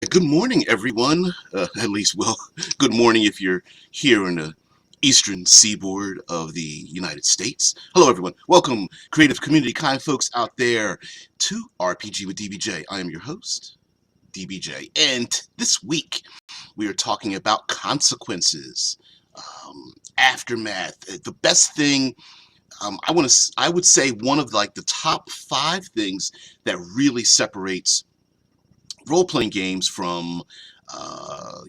Good morning, everyone. At least, well, good morning if you're here in the eastern seaboard of the United States. Hello, everyone. Welcome, creative community kind folks out there, to RPG with DBJ. I am your host, DBJ, and this week we are talking about consequences, aftermath. The best thing. I would say one of like the top 5 things that really separates role-playing games from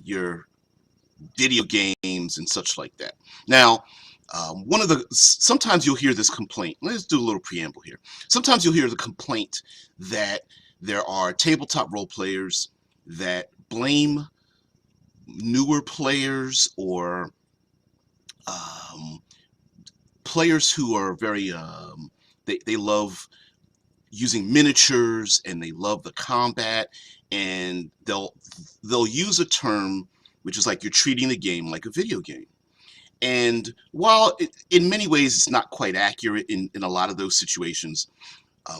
your video games and such like that. Now, sometimes you'll hear this complaint. Let's do a little preamble here. Sometimes you'll hear the complaint that there are tabletop role players that blame newer players or um, players who are very they love using miniatures and they love the combat, and they'll use a term which is like you're treating the game like a video game. And while in many ways it's not quite accurate in a lot of those situations,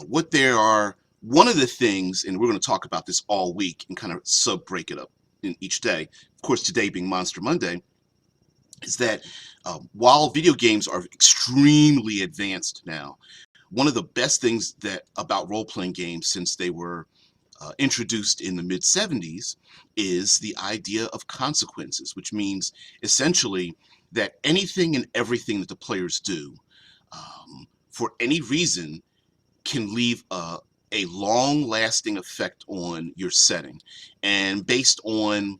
what there are one of the things, and we're going to talk about this all week and kind of sub break it up in each day, of course today being Monster Monday, is that while video games are extremely advanced now, one of the best things that about role-playing games since they were introduced in the mid-70s is the idea of consequences, which means essentially that anything and everything that the players do for any reason can leave a long-lasting effect on your setting. And based on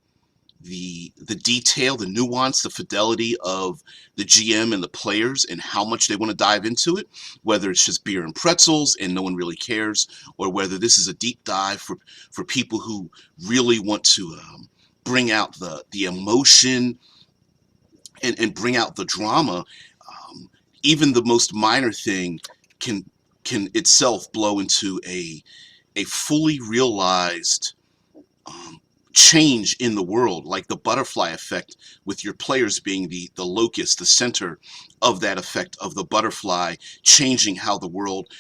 the detail, the nuance, the fidelity of the GM and the players and how much they want to dive into it, whether it's just beer and pretzels and no one really cares, or whether this is a deep dive for people who really want to bring out the emotion and bring out the drama. Even the most minor thing can itself blow into a fully realized change in the world, like the butterfly effect, with your players being the locus, the center of that effect of the butterfly, changing how the world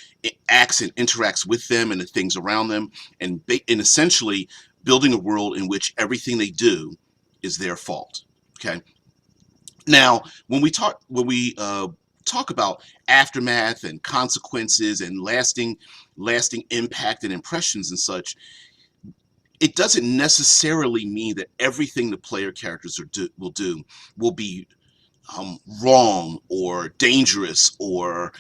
acts and interacts with them and the things around them, and essentially building a world in which everything they do is their fault. Okay. Now, when we talk about aftermath and consequences and lasting impact and impressions and such, it doesn't necessarily mean that everything the player characters will do will be wrong or dangerous or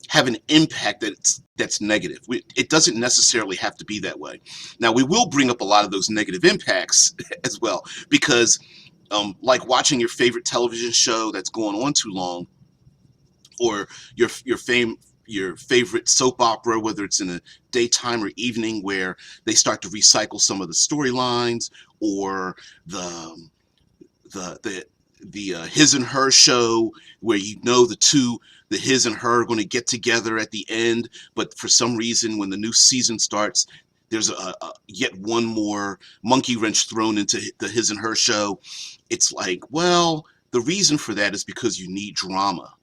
have an impact that's negative. It doesn't necessarily have to be that way. Now, we will bring up a lot of those negative impacts as well, because like watching your favorite television show that's going on too long, or your favorite soap opera, whether it's in the daytime or evening, where they start to recycle some of the storylines, or the his and her show, where the his and her are going to get together at the end, but for some reason when the new season starts, there's a yet one more monkey wrench thrown into the his and her show. It's like, well, the reason for that is because you need drama.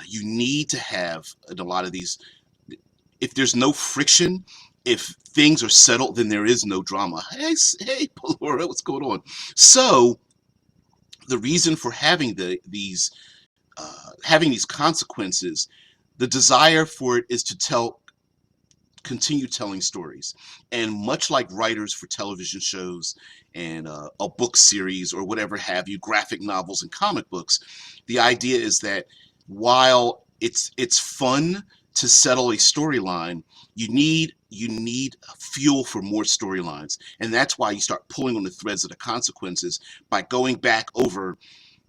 You need to have, in a lot of these, if there's no friction, if things are settled, then there is no drama. Hey, Palora, what's going on? So the reason for having these consequences, the desire for it is to continue telling stories. And much like writers for television shows and a book series or whatever have you, graphic novels and comic books, the idea is that while it's fun to settle a storyline, you need fuel for more storylines. And that's why you start pulling on the threads of the consequences by going back over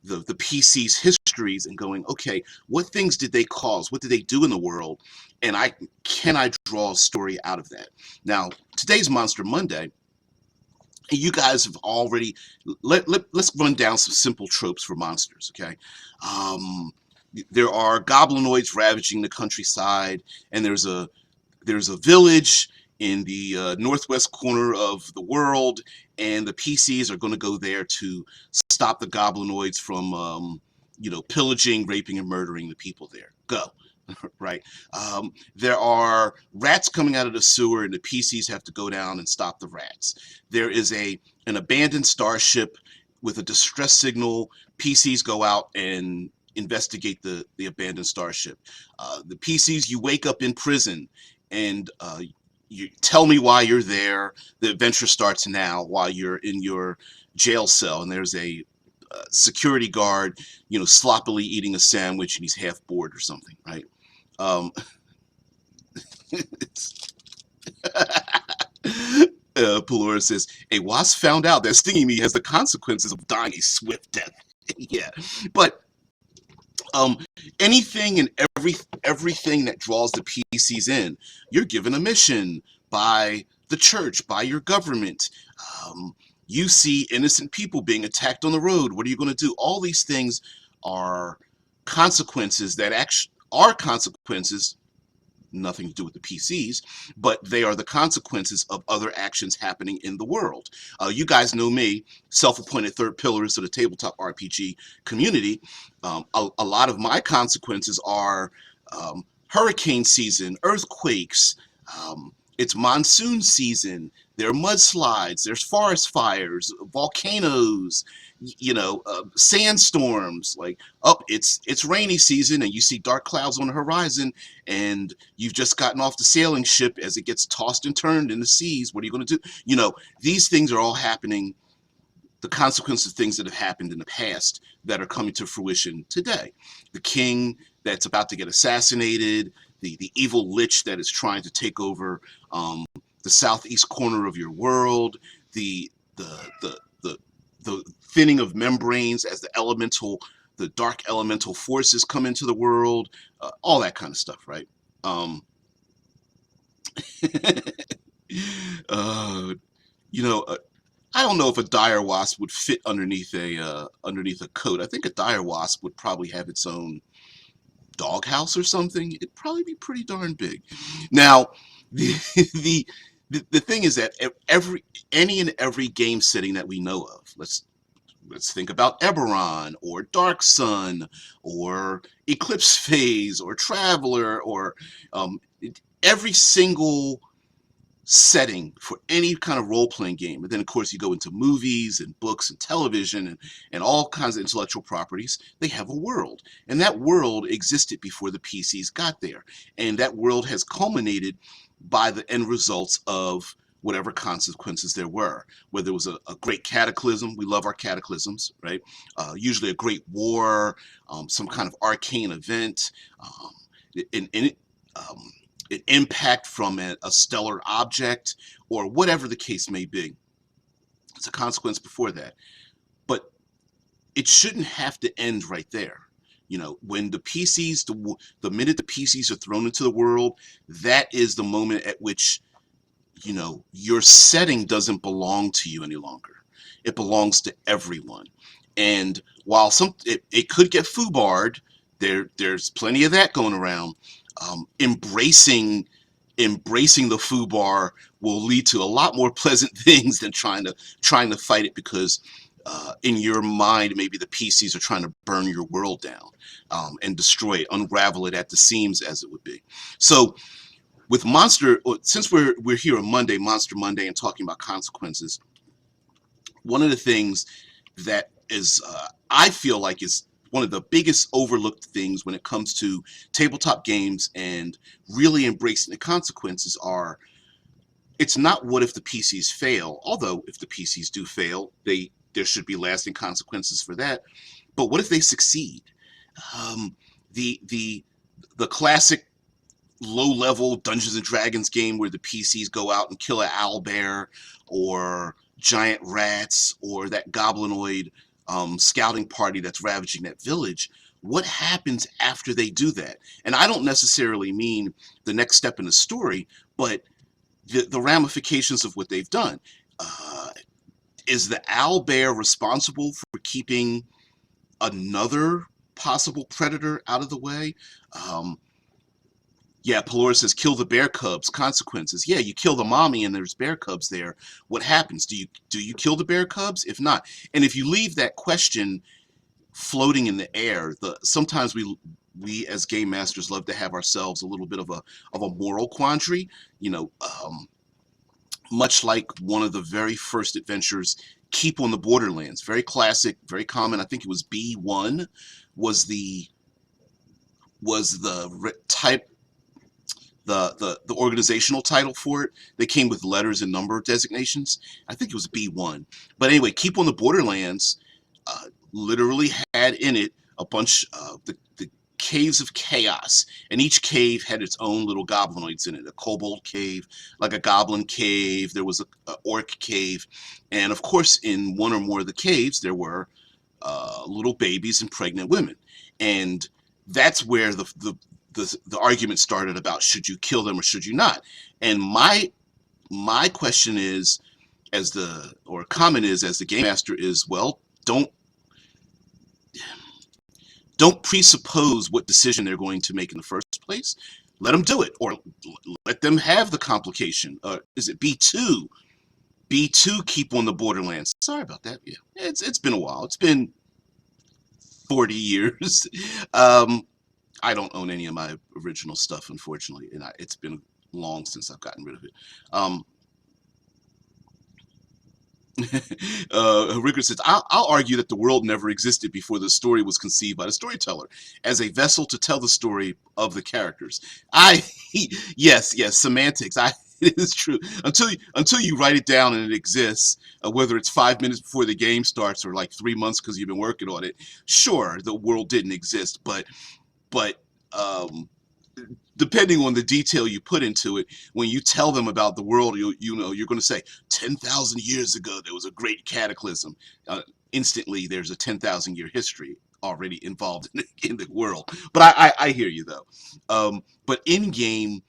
the PC's histories and going, okay, what things did they cause? What did they do in the world? And can I draw a story out of that? Now, today's Monster Monday, you guys have already, let's run down some simple tropes for monsters, okay? There are goblinoids ravaging the countryside, and there's a village in the northwest corner of the world, and the PCs are going to go there to stop the goblinoids from, pillaging, raping, and murdering the people there. Go. right? There are rats coming out of the sewer, and the PCs have to go down and stop the rats. There is an abandoned starship with a distress signal. PCs go out and investigate the abandoned starship. The PCs, you wake up in prison, and you tell me why you're there. The adventure starts now while you're in your jail cell, and there's a security guard, sloppily eating a sandwich, and he's half bored or something, right? Um, Pelora says, a wasp found out that stinging me has the consequences of dying a swift death. Yeah, but um, anything and everything that draws the PCs in, you're given a mission by the church, by your government. Um, you see innocent people being attacked on the road. What are you going to do? All these things are consequences that actually are consequences, nothing to do with the PCs, but they are the consequences of other actions happening in the world. You guys know me, self-appointed third pillarist of the tabletop RPG community. A lot of my consequences are hurricane season, earthquakes, it's monsoon season, there are mudslides, there's forest fires, volcanoes, sandstorms. Like, it's rainy season, and you see dark clouds on the horizon, and you've just gotten off the sailing ship as it gets tossed and turned in the seas. What are you going to do? These things are all happening, the consequences of things that have happened in the past that are coming to fruition today. The king that's about to get assassinated, the evil lich that is trying to take over the southeast corner of your world, the the the the thinning of membranes as the dark elemental forces come into the world, all that kind of stuff, right? uh, you know, uh, I don't know if a dire wasp would fit underneath a coat. I think a dire wasp would probably have its own doghouse or something. It'd probably be pretty darn big. Now, the the the thing is that any and every game setting that we know of, let's think about Eberron or Dark Sun or Eclipse Phase or Traveler or every single setting for any kind of role-playing game. And then, of course, you go into movies and books and television and all kinds of intellectual properties. They have a world. And that world existed before the PCs got there. And that world has culminated by the end results of whatever consequences there were. Whether it was a great cataclysm, we love our cataclysms, right? Usually a great war, some kind of arcane event, and an impact from a stellar object, or whatever the case may be. It's a consequence before that. But it shouldn't have to end right there. When the minute the PCs are thrown into the world, that is the moment at which, your setting doesn't belong to you any longer. It belongs to everyone. And while it could get foobarred, there's plenty of that going around. Embracing the foobar will lead to a lot more pleasant things than trying to fight it, because in your mind maybe the PCs are trying to burn your world down, and destroy it, unravel it at the seams, as it would be. So with since we're here on Monster Monday, and talking about consequences, one of the things that is I feel like is one of the biggest overlooked things when it comes to tabletop games and really embracing the consequences it's not what if the PCs fail, although if the PCs do fail, there should be lasting consequences for that. But what if they succeed? The classic low-level Dungeons and Dragons game where the PCs go out and kill an owlbear or giant rats or that goblinoid scouting party that's ravaging that village. What happens after they do that? And I don't necessarily mean the next step in the story, but the ramifications of what they've done. Is the owlbear responsible for keeping another possible predator out of the way? Yeah, Pelora says, kill the bear cubs. Consequences. Yeah, you kill the mommy and there's bear cubs there. What happens? Do you kill the bear cubs? If not, and if you leave that question floating in the air, sometimes we as game masters love to have ourselves a little bit of a moral quandary, you know, much like one of the very first adventures, Keep on the Borderlands, very classic, very common. I think it was B1 was the type the organizational title for it. They came with letters and number designations. I think it was B1. But anyway, Keep on the Borderlands literally had in it a bunch of the caves of chaos, and each cave had its own little goblinoids in it. A kobold cave, like a goblin cave. There was a orc cave, and of course, in one or more of the caves, there were little babies and pregnant women, and that's where the argument started about should you kill them or should you not. And my question is, or comment is, as the game master, is, well, don't presuppose what decision they're going to make in the first place. Let them do it, or let them have the complication. Is it B2? B2, Keep on the Borderlands. Sorry about that. Yeah, it's been a while. It's been 40 years. I don't own any of my original stuff, unfortunately, and it's been long since I've gotten rid of it. Rickard says, I'll argue that the world never existed before the story was conceived by the storyteller as a vessel to tell the story of the characters. Yes, semantics. It is true. Until you write it down and it exists, whether it's 5 minutes before the game starts or like 3 months because you've been working on it, sure, the world didn't exist, but depending on the detail you put into it, when you tell them about the world, you know you're going to say 10,000 years ago there was a great cataclysm. Instantly, there's a 10,000-year history already involved in the world. But I hear you though. But in game,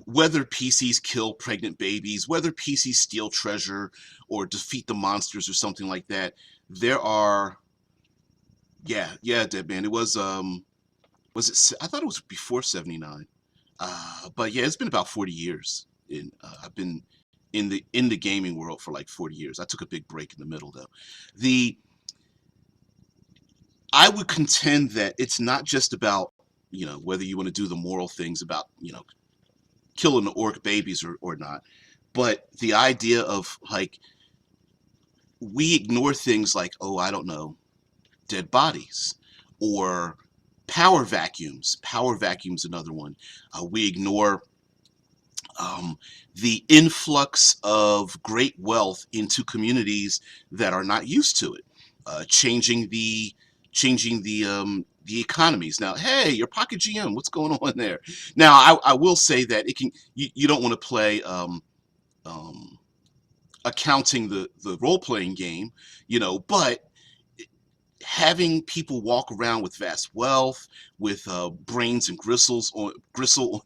whether PCs kill pregnant babies, whether PCs steal treasure or defeat the monsters or something like that, there are, yeah, Dead Man. It was I thought it was before 79. But yeah, it's been about 40 years. I've been in the gaming world for like 40 years. I took a big break in the middle though. I would contend that it's not just about, whether you want to do the moral things about, killing the orc babies or not, but the idea of like, we ignore things like, oh, I don't know, dead bodies or power vacuums. Power vacuums, another one. We ignore the influx of great wealth into communities that are not used to it, changing the economies. Now, hey, your Pocket GM, what's going on there? Now, I will say that it can. You don't want to play accounting the role playing game, but having people walk around with vast wealth, with brains and gristle on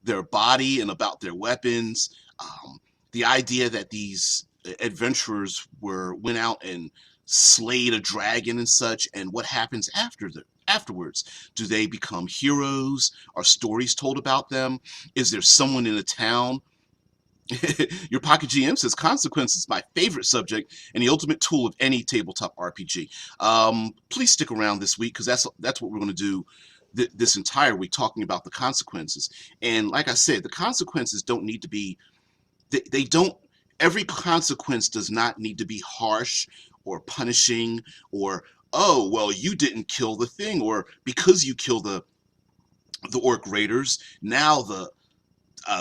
their body and about their weapons. The idea that these adventurers went out and slayed a dragon and such, and what happens afterwards? Do they become heroes? Are stories told about them? Is there someone in a town? Your Pocket GM says consequence is my favorite subject and the ultimate tool of any tabletop RPG. Please stick around this week because that's what we're going to do this entire week, talking about the consequences. And like I said, the consequences don't need to be. They don't. Every consequence does not need to be harsh or punishing or, oh well, you didn't kill the thing, or because you killed the orc raiders, now the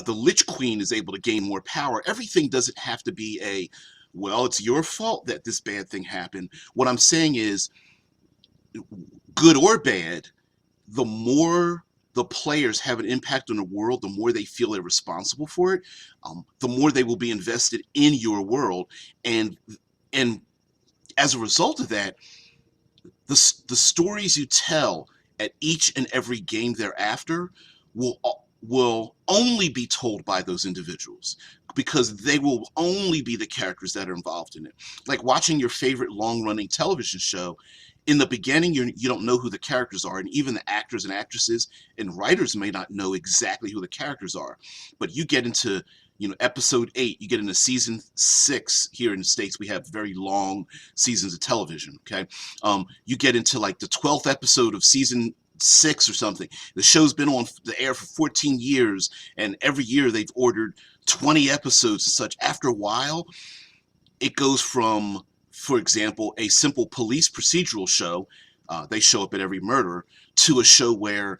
Lich Queen is able to gain more power. Everything doesn't have to be well, it's your fault that this bad thing happened. What I'm saying is, good or bad, the more the players have an impact on the world, the more they feel they're responsible for it, the more they will be invested in your world. And as a result of that, the stories you tell at each and every game thereafter will only be told by those individuals, because they will only be the characters that are involved in it. Like watching your favorite long-running television show, in the beginning you don't know who the characters are, and even the actors and actresses and writers may not know exactly who the characters are. But you get into episode 8, you get into season 6. Here in the States, we have very long seasons of television. Okay, you get into like the 12th episode of season 6 or something. The show's been on the air for 14 years, and every year they've ordered 20 episodes and such. After a while, it goes from, for example, a simple police procedural show, they show up at every murder, to a show where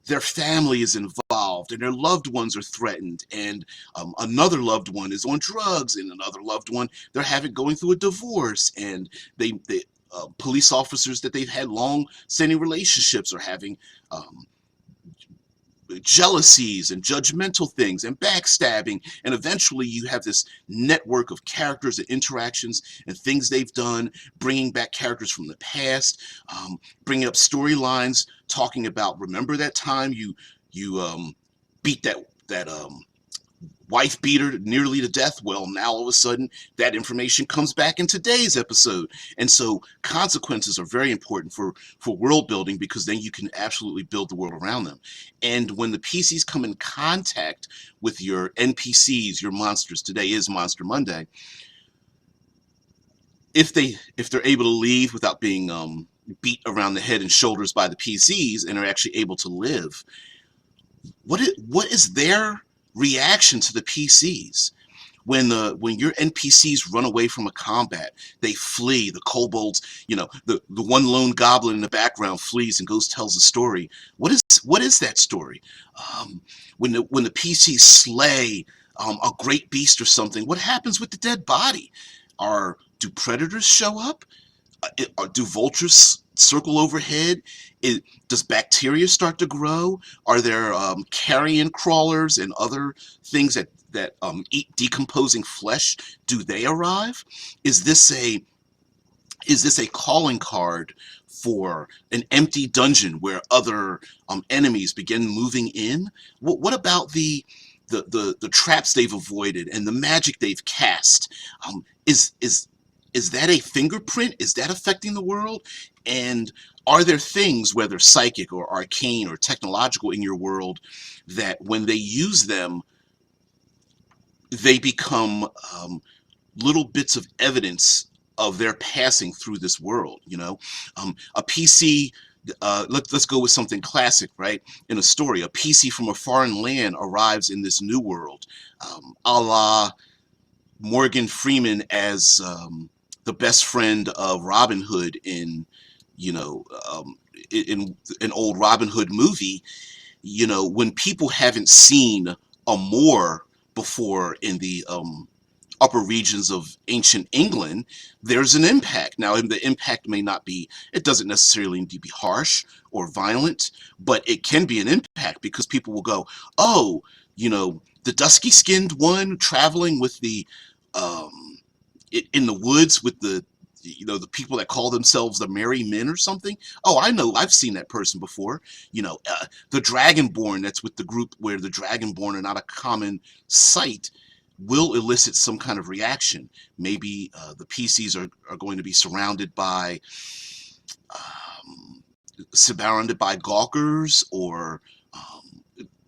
their family is involved and their loved ones are threatened, and another loved one is on drugs, and another loved one they're having going through a divorce, and they police officers that they've had long-standing relationships are having jealousies and judgmental things and backstabbing, and eventually you have this network of characters and interactions and things they've done, bringing back characters from the past, bringing up storylines, talking about, remember that time you beat that wife beater nearly to death? Well, now all of a sudden that information comes back in today's episode. And so consequences are very important for world building, because then you can absolutely build the world around them. And when the PCs come in contact with your NPCs, your monsters — today is Monster Monday — if they're able to leave without being beat around the head and shoulders by the PCs, and are actually able to live, what is their reaction to the PCs? When your NPCs run away from a combat, they flee. The kobolds, the one lone goblin in the background flees and goes tells a story. What is that story? When the PCs slay a great beast or something, what happens with the dead body? Do predators show up? Do vultures circle overhead? Does bacteria start to grow? Are there carrion crawlers and other things that eat decomposing flesh? Do they arrive? Is this a calling card for an empty dungeon where other enemies begin moving in? What about the traps they've avoided and the magic they've cast? Is that a fingerprint? Is that affecting the world? And are there things, whether psychic or arcane or technological, in your world that when they use them, they become little bits of evidence of their passing through this world? A PC, let's go with something classic, right? In a story, a PC from a foreign land arrives in this new world, a la Morgan Freeman as the best friend of Robin Hood in an old Robin Hood movie. When people haven't seen a Moor before in the upper regions of ancient England, there's an impact. Now, the impact may not be, it doesn't necessarily need to be harsh or violent, but it can be an impact, because people will go, oh, the dusky-skinned one traveling with the in the woods with the people that call themselves the Merry Men or something. Oh, I know, I've seen that person before. The Dragonborn that's with the group where the Dragonborn are not a common sight will elicit some kind of reaction. Maybe the PCs are going to be surrounded by gawkers or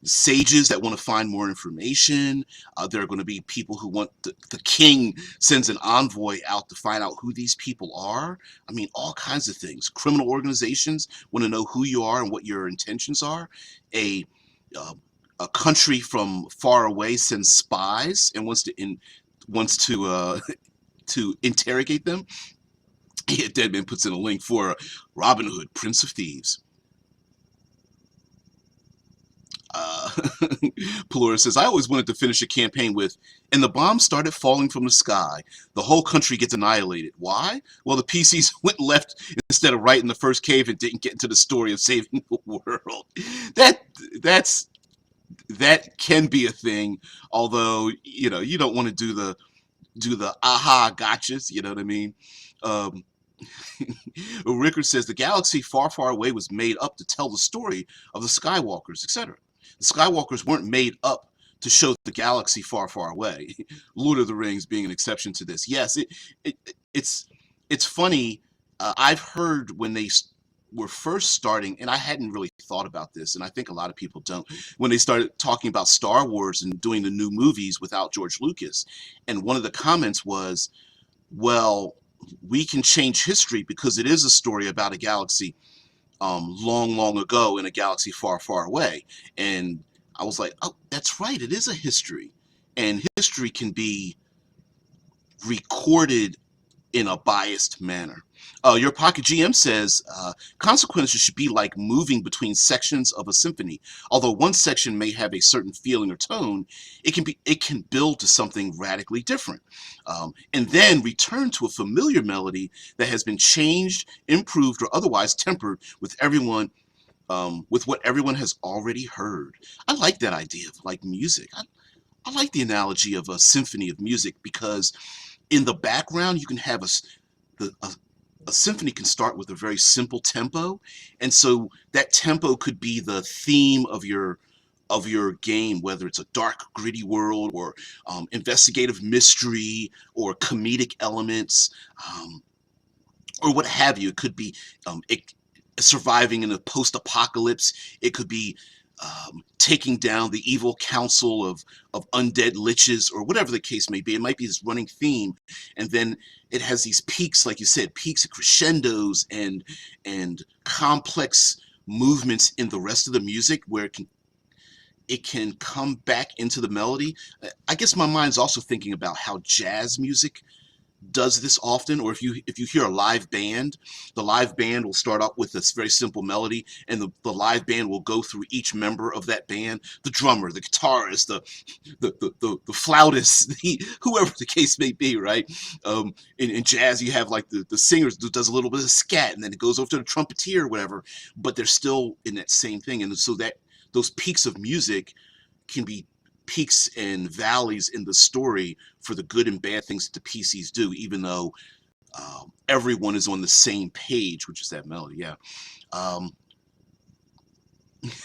sages that want to find more information. There are going to be people who want the king sends an envoy out to find out who these people are. I mean, all kinds of things. Criminal organizations want to know who you are and what your intentions are. A country from far away sends spies and wants to to interrogate them. Yeah, Deadman puts in a link for Robin Hood, Prince of Thieves. Pelora says, I always wanted to finish a campaign with, and the bombs started falling from the sky. The whole country gets annihilated. Why? Well, the PCs went left instead of right in the first cave and didn't get into the story of saving the world. That can be a thing, although, you don't want to do the aha gotchas, you know what I mean? Rickard says, the galaxy far, far away was made up to tell the story of the Skywalkers, etc. The Skywalkers weren't made up to show the galaxy far, far away. Lord of the Rings being an exception to this. Yes, it's funny. I've heard when they were first starting, and I hadn't really thought about this, and I think a lot of people don't, when they started talking about Star Wars and doing the new movies without George Lucas. And one of the comments was, well, we can change history because it is a story about a galaxy long ago in a galaxy far, far away. And I was like, oh, that's right, it is a history. And history can be recorded in a biased manner. Your Pocket GM says consequences should be like moving between sections of a symphony. Although one section may have a certain feeling or tone, it can build to something radically different, and then return to a familiar melody that has been changed, improved, or otherwise tempered with what everyone has already heard. I like that idea of like music. I like the analogy of a symphony of music because in the background you can have the, a symphony can start with a very simple tempo, and so that tempo could be the theme of your game, whether it's a dark, gritty world or investigative mystery or comedic elements, or what have you. It could be surviving in a post-apocalypse. It could be taking down the evil council of undead liches, or whatever the case may be. It might be this running theme, and then it has these peaks, like you said, peaks and crescendos and complex movements in the rest of the music where it can come back into the melody. I guess my mind's also thinking about how jazz music does this often, or if you hear a live band, the live band will start out with this very simple melody, and the live band will go through each member of that band, the drummer, the guitarist, the flautist, whoever the case may be, right? In jazz, you have like the singer who does a little bit of scat, and then it goes over to the trumpeter or whatever, but they're still in that same thing, and so that those peaks of music can be peaks and valleys in the story for the good and bad things that the PCs do, even though everyone is on the same page, which is that melody. Yeah.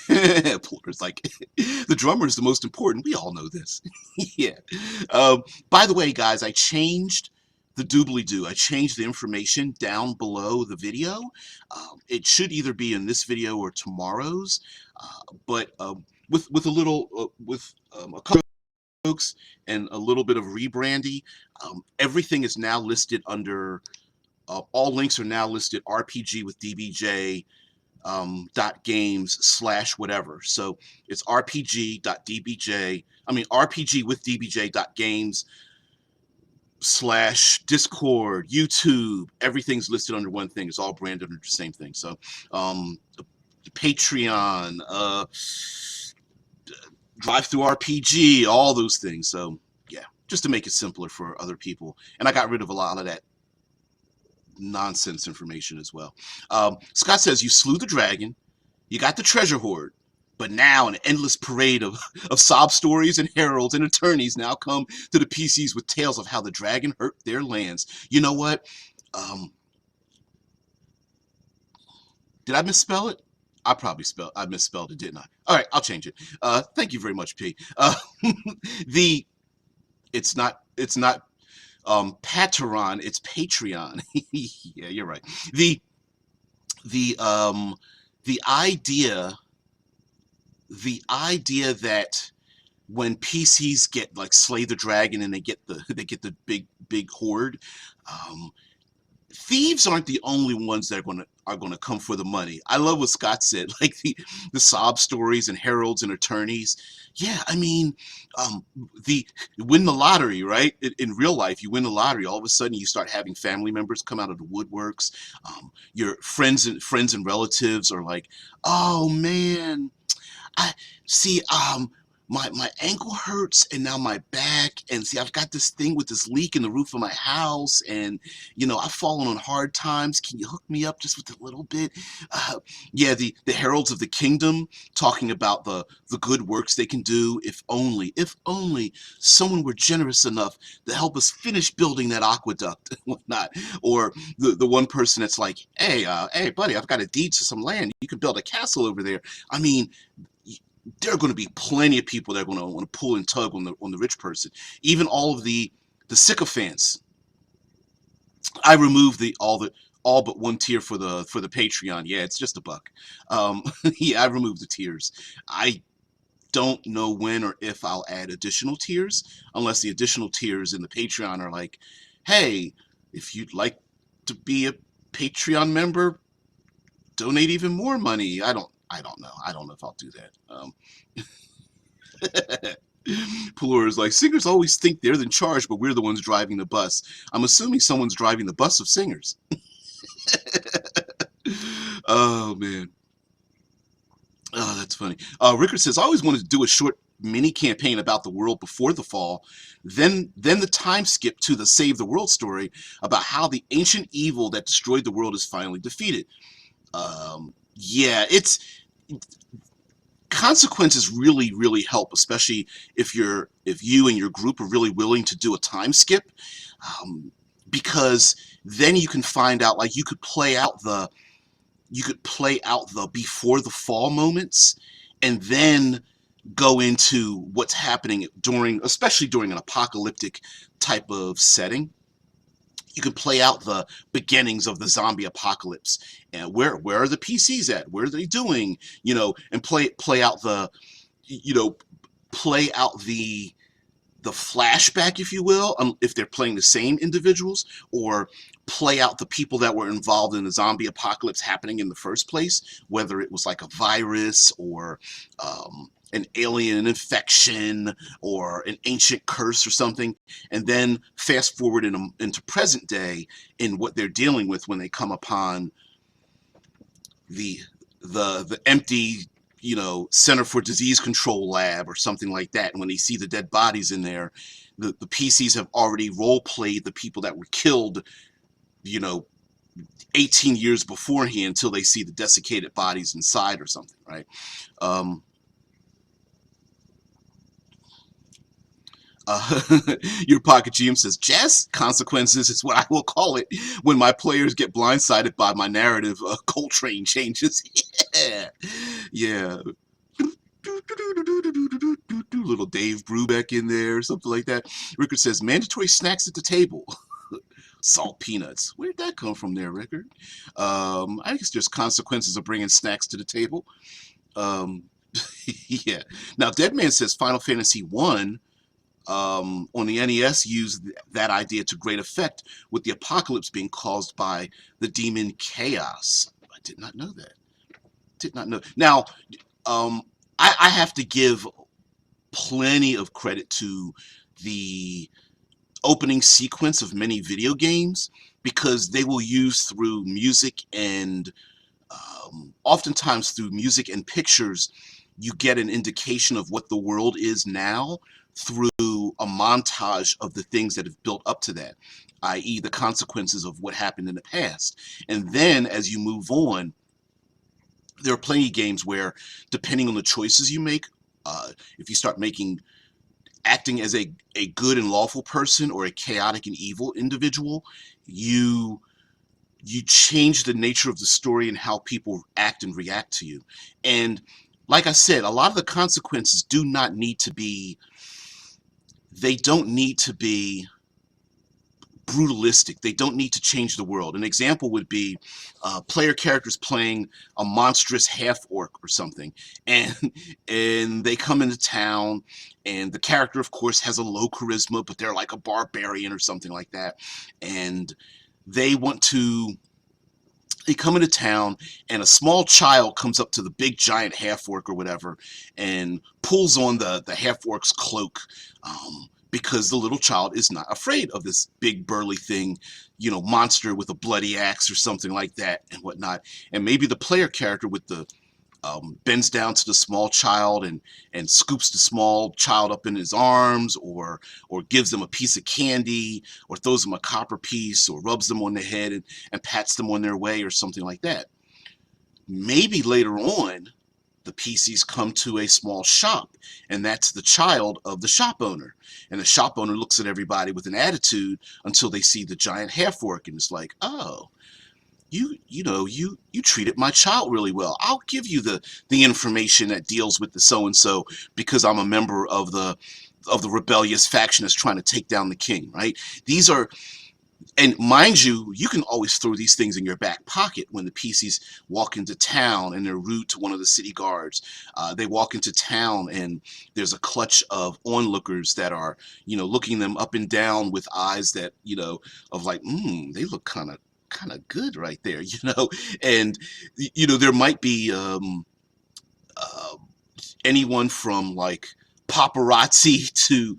Plur's like, the drummer is the most important. We all know this. Yeah. By the way, guys, I changed the doobly-doo. I changed the information down below the video. It should either be in this video or tomorrow's, but with a little a couple jokes and a little bit of rebrandy, everything is now listed under all links are now listed RPG with DBJ .games / whatever. So it's rpg.dbj, I mean RPG with DBJ.games / Discord, YouTube. Everything's listed under one thing. It's all branded under the same thing. So Patreon, drive through RPG, all those things. So yeah, just to make it simpler for other people. And I got rid of a lot of that nonsense information as well. Scott says you slew the dragon, you got the treasure hoard, but now an endless parade of sob stories and heralds and attorneys now come to the PCs with tales of how the dragon hurt their lands. You know what? Did I misspell it? I misspelled it, didn't I? All right, I'll change it. Thank you very much, P. It's not Patreon, it's Patreon. Yeah, you're right. The idea that when PCs get like Slay the Dragon and they get the big horde, thieves aren't the only ones that are gonna come for the money. I love what Scott said, like the sob stories and heralds and attorneys. Yeah, I mean, you win the lottery, right? In real life, you win the lottery. All of a sudden, you start having family members come out of the woodworks. Your friends and relatives are like, "Oh man, I see. My ankle hurts and now my back, and see I've got this thing with this leak in the roof of my house, and I've fallen on hard times. Can you hook me up just with a little bit?" Yeah, the heralds of the kingdom talking about the good works they can do if only someone were generous enough to help us finish building that aqueduct and whatnot. Or the one person that's like, hey buddy, I've got a deed to some land, you can build a castle over there. I mean, there are going to be plenty of people that are going to want to pull and tug on the rich person. Even all of the sycophants. I removed all but one tier for the Patreon. Yeah, it's just $1. Yeah, I removed the tiers. I don't know when or if I'll add additional tiers, unless the additional tiers in the Patreon are like, hey, if you'd like to be a Patreon member, donate even more money. I don't know. I don't know if I'll do that. Plur is like, singers always think they're in charge, but we're the ones driving the bus. I'm assuming someone's driving the bus of singers. Oh man. Oh, that's funny. Rickard says, I always wanted to do a short mini campaign about the world before the fall, then the time skip to the Save the World story about how the ancient evil that destroyed the world is finally defeated. Yeah, it's consequences really help, especially if you and your group are really willing to do a time skip, um, because then you can find out, like you could play out the before the fall moments, and then go into what's happening during, especially during an apocalyptic type of setting. You can play out the beginnings of the zombie apocalypse, and where are the PCs at? Where are they doing? And play out the you know play out the flashback, if you will, if they're playing the same individuals, or play out the people that were involved in the zombie apocalypse happening in the first place, whether it was like a virus or an alien infection or an ancient curse or something, and then fast forward into present day in what they're dealing with when they come upon the the empty Center for Disease Control lab or something like that. And when they see the dead bodies in there, the PCs have already role played the people that were killed, you know 18 years beforehand, until they see the desiccated bodies inside or something, right? um, your Pocket GM says, Jazz consequences is what I will call it when my players get blindsided by my narrative Coltrane changes. Yeah. Yeah. Little Dave Brubeck in there, something like that. Rickard says, mandatory snacks at the table. Salt peanuts. Where'd that come from there, Rickard? I guess there's consequences of bringing snacks to the table. Um, yeah. Now, Deadman says Final Fantasy 1 on the NES used that idea to great effect, with the apocalypse being caused by the demon Chaos. I did not know that. Did not know. Now, um, I have to give plenty of credit to the opening sequence of many video games, because they will use through music and oftentimes through music and pictures, you get an indication of what the world is now through a montage of the things that have built up to that, i.e. the consequences of what happened in the past. And then as you move on, there are plenty of games where, depending on the choices you make, if you start acting as a good and lawful person or a chaotic and evil individual, you change the nature of the story and how people act and react to you. And like I said, a lot of the consequences they don't need to be brutalistic. They don't need to change the world. An example would be player characters playing a monstrous half-orc or something, and they come into town, and the character, of course, has a low charisma, but they're like a barbarian or something like that, and they come into town, and a small child comes up to the big giant half-orc or whatever and pulls on the half-orc's cloak, because the little child is not afraid of this big burly thing, monster with a bloody axe or something like that and whatnot. And maybe the player character with the bends down to the small child and scoops the small child up in his arms, or gives them a piece of candy, or throws them a copper piece, or rubs them on the head and pats them on their way or something like that. Maybe later on, the PCs come to a small shop, and that's the child of the shop owner. And the shop owner looks at everybody with an attitude until they see the giant half-orc, and it's like, oh, you treated my child really well. I'll give you the information that deals with the so-and-so, because I'm a member of the rebellious faction that's trying to take down the king, right? These are, and mind you, you can always throw these things in your back pocket when the PCs walk into town and they're rude to one of the city guards. They walk into town and there's a clutch of onlookers that are, looking them up and down with eyes that, of like, they look kind of kind of good right there, and there might be uh, anyone from like paparazzi to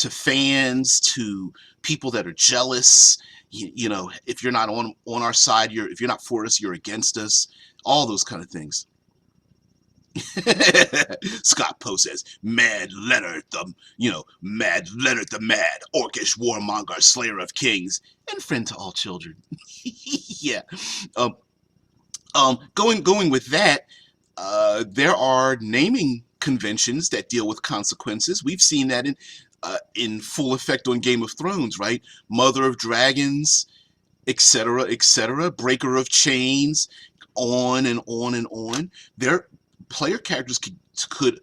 fans to people that are jealous. If you're not on our side, if you're not for us, you're against us. All those kind of things. Scott Poe says, Mad Leonard, Mad Leonard the Mad, Orcish warmonger, slayer of kings, and friend to all children. Yeah. Um, going with that, there are naming conventions that deal with consequences. We've seen that in full effect on Game of Thrones, right? Mother of Dragons, etc., etc., Breaker of Chains, on and on and on. Their player characters could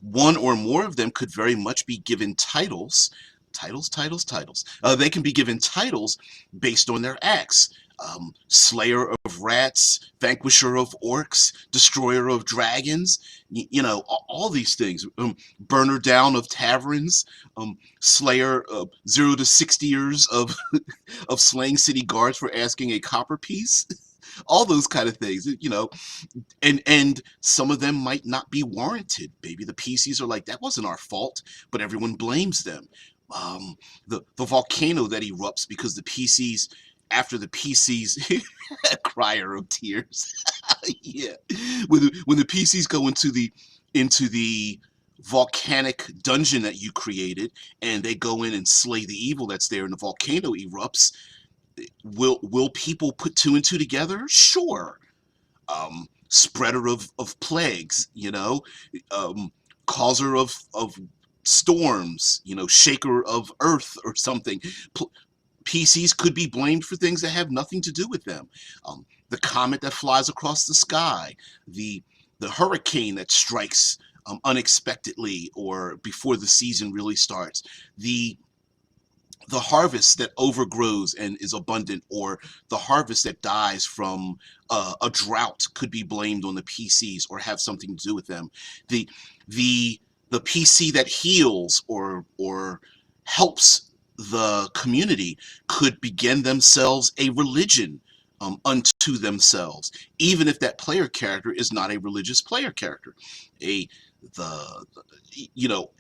one or more of them could very much be given titles. Titles. They can be given titles based on their acts. Slayer of rats, vanquisher of orcs, destroyer of dragons, all these things. Burner down of taverns, slayer of 0 to 60 years of of slaying city guards for asking a copper piece. All those kind of things, and some of them might not be warranted. Maybe the PCs are like, that wasn't our fault, but everyone blames them. The volcano that erupts because the PCs, after the PCs, crier of tears. Yeah, when the PCs go into the volcanic dungeon that you created, and they go in and slay the evil that's there, and the volcano erupts. Will people put two and two together? Sure. Spreader of plagues, causer of storms, shaker of earth or something. PCs could be blamed for things that have nothing to do with them. The comet that flies across the sky, the hurricane that strikes unexpectedly or before the season really starts, the harvest that overgrows and is abundant, or the harvest that dies from a drought, could be blamed on the PCs or have something to do with them. The the the PC that heals or helps the community could begin themselves a religion unto themselves, even if that player character is not a religious player character. A the you know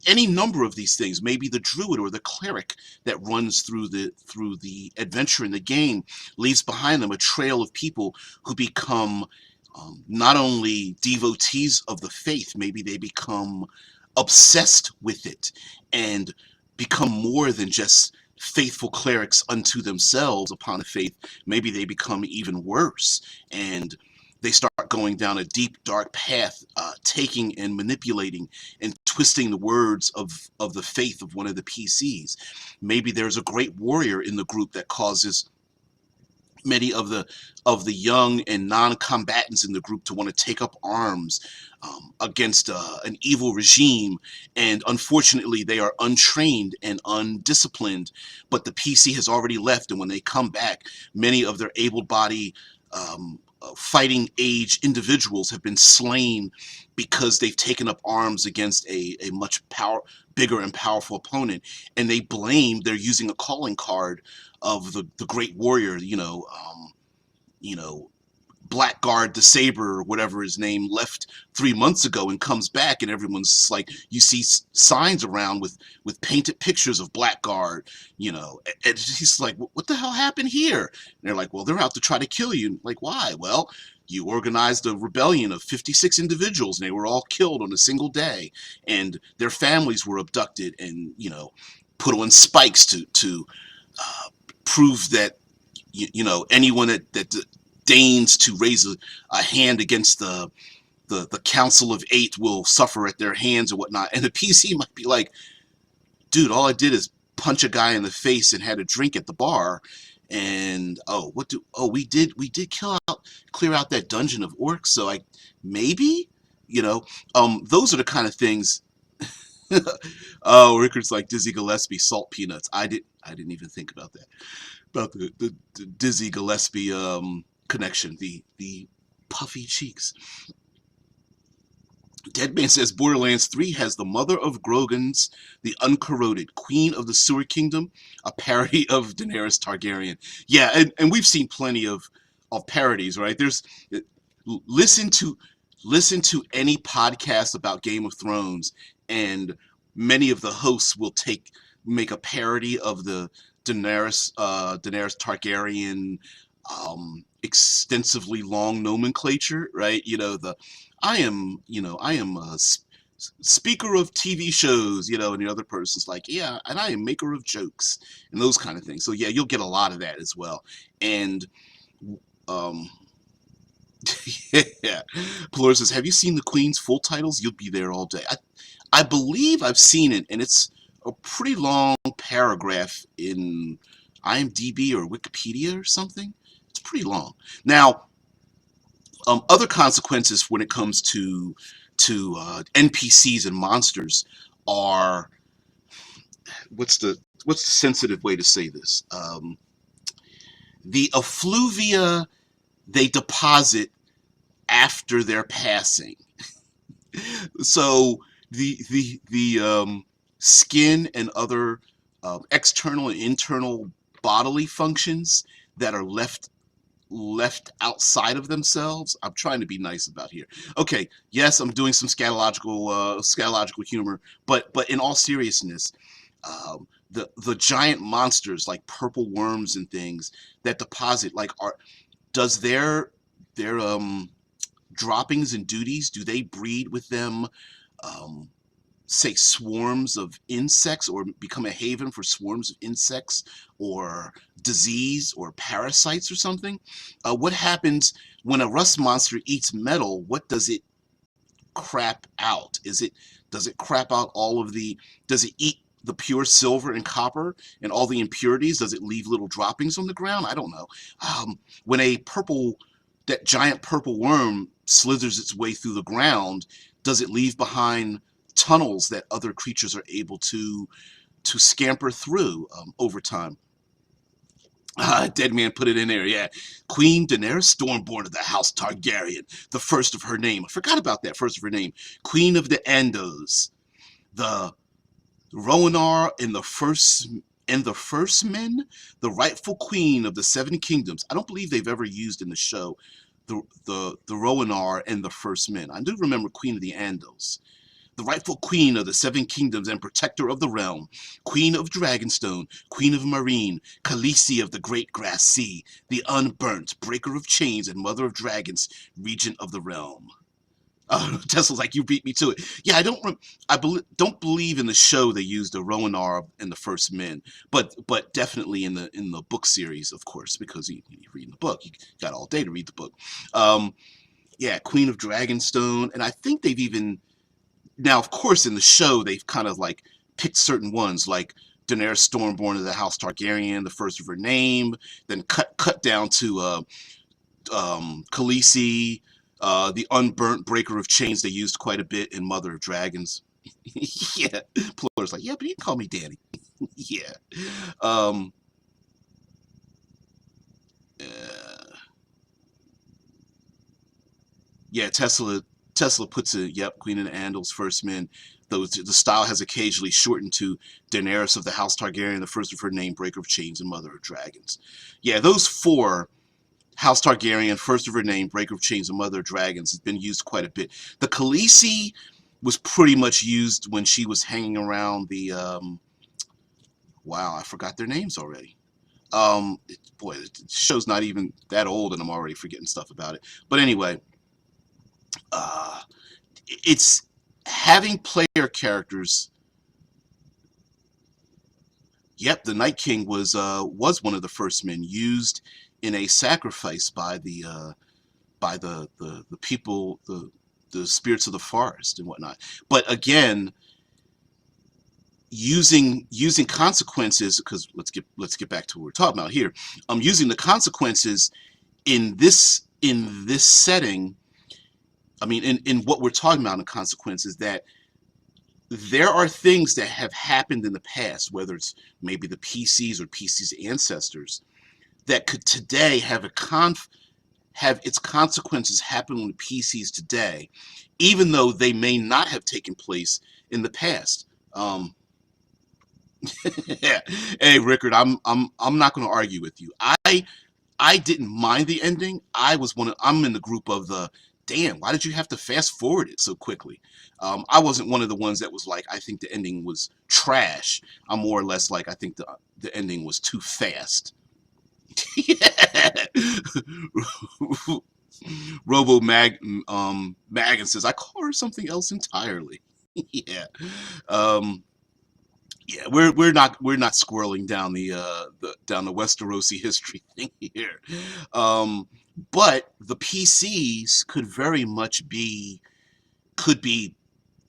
any number of these things. Maybe the druid or the cleric that runs through the adventure in the game leaves behind them a trail of people who become not only devotees of the faith, maybe they become obsessed with it and become more than just faithful clerics unto themselves upon the faith. Maybe they become even worse, and they start going down a deep, dark path, taking and manipulating and twisting the words of the faith of one of the PCs. Maybe there's a great warrior in the group that causes many of the young and non-combatants in the group to want to take up arms against an evil regime, and unfortunately they are untrained and undisciplined, but the PC has already left, and when they come back, many of their able-bodied fighting age individuals have been slain because they've taken up arms against a much bigger and powerful opponent, and they're using a calling card of the great warrior, you know, Blackguard the Saber or whatever his name left 3 months ago, and comes back, and everyone's like, you see signs around with painted pictures of Blackguard, and he's like, what the hell happened here? And they're like, well, they're out to try to kill you. Like, why? Well, you organized a rebellion of 56 individuals, and they were all killed on a single day, and their families were abducted and put on spikes to prove that anyone that deigns to raise a hand against the Council of Eight will suffer at their hands or whatnot. And the PC might be like, dude, all I did is punch a guy in the face and had a drink at the bar. And we did clear out that dungeon of orcs. So maybe, those are the kind of things. Oh, Rickard's like Dizzy Gillespie, salt peanuts. I didn't even think about that. About the Dizzy Gillespie connection, the puffy cheeks. Deadman says Borderlands 3 has the mother of Grogans, the uncorroded queen of the sewer kingdom, a parody of Daenerys Targaryen. Yeah, and we've seen plenty of parodies, right? There's listen to listen to any podcast about Game of Thrones, and many of the hosts will make a parody of the Daenerys Targaryen extensively long nomenclature, right? I am a speaker of TV shows, and the other person's like, yeah, and I am maker of jokes and those kind of things. So yeah, you'll get a lot of that as well. And um, yeah, Pelor says, have you seen the Queen's full titles? You'll be there all day. I believe I've seen it, and it's a pretty long paragraph in IMDb or Wikipedia or something. It's pretty long. Now, other consequences when it comes to NPCs and monsters are what's the sensitive way to say this? The effluvia they deposit after their passing. So the skin and other external and internal bodily functions that are left outside of themselves. I'm trying to be nice about here. Okay, yes, I'm doing some scatological humor, but in all seriousness, the giant monsters like purple worms and things that deposit does their droppings and duties, do they breed with them, um, say, swarms of insects, or become a haven for swarms of insects or disease or parasites or something? What happens when a rust monster eats metal? What does it crap out? Does it crap out does it eat the pure silver and copper and all the impurities? Does it leave little droppings on the ground? I don't know. When that giant purple worm slithers its way through the ground, does it leave behind tunnels that other creatures are able to scamper through over time? Dead man put it in there, yeah. Queen Daenerys Stormborn of the House Targaryen, the first of her name. I forgot about that, first of her name. Queen of the Andos, the Roanar and the first men, the rightful queen of the Seven Kingdoms. I don't believe they've ever used in the show the Roanar and the first men. I do remember Queen of the Andos. The rightful queen of the Seven Kingdoms and protector of the realm, queen of Dragonstone, queen of Marine, Khaleesi of the Great Grass Sea, the unburnt, breaker of chains, and mother of dragons, regent of the realm. Tesla's like, you beat me to it. Yeah, don't believe in the show they used the Roanar and the First Men, but definitely in the book series, of course, because you're reading the book, you got all day to read the book. Yeah, Queen of Dragonstone, and I think they've even now, of course, in the show they've kind of like picked certain ones, like Daenerys Stormborn of the House Targaryen, the first of her name, then cut down to Khaleesi, the unburnt breaker of chains they used quite a bit in Mother of Dragons. Yeah, Plural's like, yeah, but you can call me Danny. Yeah. Um, uh, yeah, Tesla puts it, yep, Queen of the Andals, First Men. Though the style has occasionally shortened to Daenerys of the House Targaryen, the first of her name, Breaker of Chains, and Mother of Dragons. Yeah, those four, House Targaryen, first of her name, Breaker of Chains, and Mother of Dragons, has been used quite a bit. The Khaleesi was pretty much used when she was hanging around the, wow, I forgot their names already. Boy, the show's not even that old and I'm already forgetting stuff about it. But anyway, uh, it's having player characters. Yep, the Night King was one of the first men used in a sacrifice by the people, the spirits of the forest and whatnot. But again, using consequences, because let's get back to what we're talking about here. Using the consequences in this setting. I mean, in what we're talking about in consequences, that there are things that have happened in the past, whether it's maybe the PCs or PC's ancestors, that could today have its consequences happen on the PCs today, even though they may not have taken place in the past. Yeah. Hey, Rickard, I'm not going to argue with you. I didn't mind the ending. I'm in the group of the damn. Why did you have to fast forward it so quickly? I wasn't one of the ones that was like, I think the ending was trash. I'm more or less like, I think the ending was too fast. Yeah. Robo Magan says I call her something else entirely. Yeah. Um, yeah, we're not squirreling down the Westerosi history thing here. Um, but the PCs could be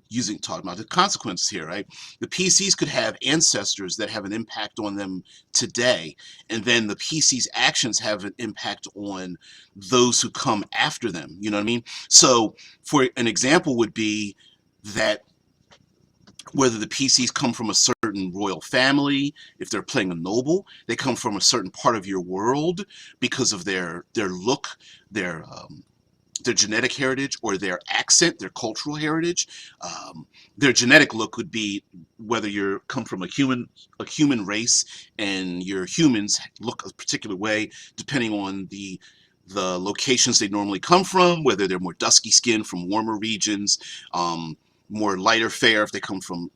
using talking about the consequences here, right? The PCs could have ancestors that have an impact on them today, and then the PC's actions have an impact on those who come after them. You know what I mean? So, for an example, would be that whether the PCs come from a certain royal family, if they're playing a noble, they come from a certain part of your world because of their look, their their genetic heritage, or their accent, their cultural heritage. Their genetic look would be whether you come from a human race, and your humans look a particular way depending on the locations they normally come from, whether they're more dusky skinned from warmer regions, more lighter fare if they come from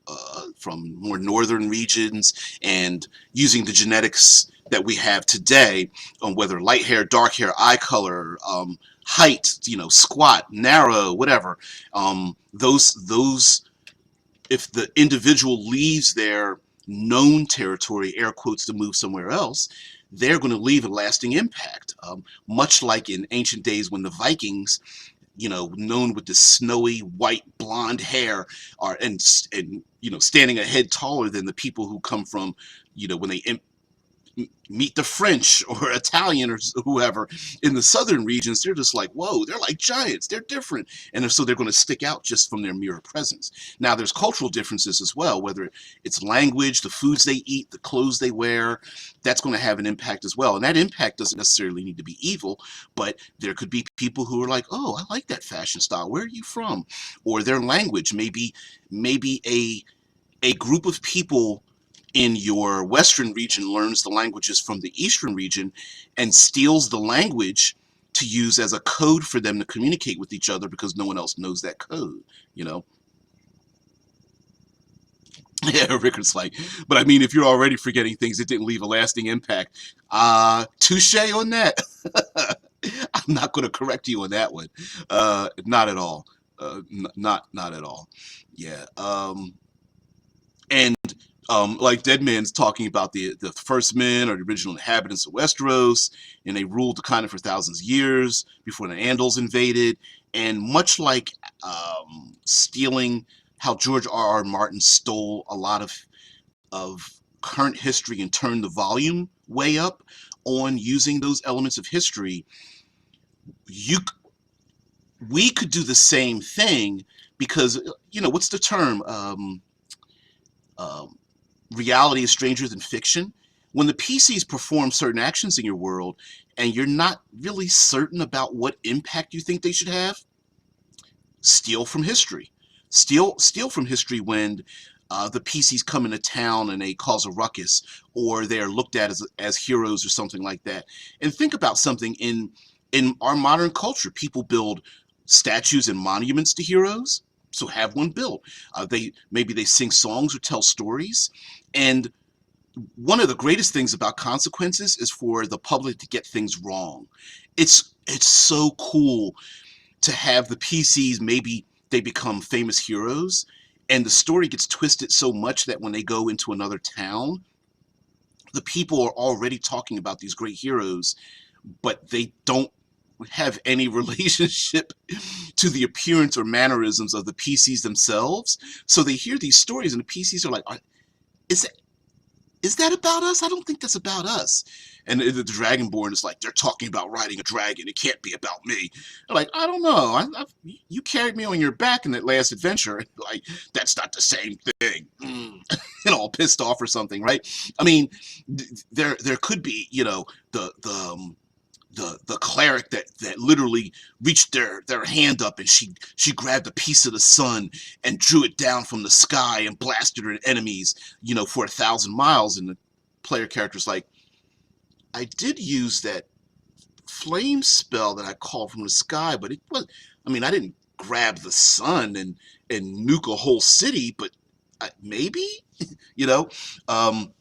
more northern regions, and using the genetics that we have today, on whether light hair, dark hair, eye color, height, squat, narrow, whatever. Those if the individual leaves their known territory, air quotes, to move somewhere else, they're going to leave a lasting impact. Much like in ancient days when the Vikings, known with the snowy white blonde hair, are and standing a head taller than the people who come from, when they meet the French or Italian or whoever in the southern regions, they're just like, whoa, they're like giants, they're different. And so they're going to stick out just from their mere presence. Now, there's cultural differences as well, whether it's language, the foods they eat, the clothes they wear, that's going to have an impact as well. And that impact doesn't necessarily need to be evil, but there could be people who are like, oh, I like that fashion style. Where are you from? Or their language, maybe a group of people in your western region learns the languages from the eastern region and steals the language to use as a code for them to communicate with each other because no one else knows that code, you know? Yeah, Rickard's like, but I mean, if you're already forgetting things, it didn't leave a lasting impact. Touche on that. I'm not going to correct you on that one. Not at all. Not at all. Yeah. And like Deadman's talking about the first men or the original inhabitants of Westeros, and they ruled the continent for thousands of years before the Andals invaded. And much like stealing, how George R. R. Martin stole a lot of current history and turned the volume way up on using those elements of history, you we could do the same thing because what's the term? Um, reality is stranger than fiction. When the PCs perform certain actions in your world and you're not really certain about what impact you think they should have, steal from history. Steal from history when the PCs come into town and they cause a ruckus, or they are looked at as heroes or something like that. And think about something in our modern culture. People build statues and monuments to heroes, so have one built. Maybe they sing songs or tell stories. And one of the greatest things about consequences is for the public to get things wrong. It's so cool to have the PCs, maybe they become famous heroes, and the story gets twisted so much that when they go into another town, the people are already talking about these great heroes, but they don't have any relationship to the appearance or mannerisms of the PCs themselves. So they hear these stories, and the PCs are like, is is that about us? I don't think that's about us. And the Dragonborn is like, they're talking about riding a dragon. It can't be about me. They're like, I don't know. You carried me on your back in that last adventure. Like, that's not the same thing. And all pissed off or something, right? I mean, there could be, the the cleric that literally reached their hand up, and she grabbed a piece of the sun and drew it down from the sky and blasted her enemies, for 1,000 miles. And the player character's like, I did use that flame spell that I called from the sky, but it was, I didn't grab the sun and nuke a whole city, but maybe, you know. Um,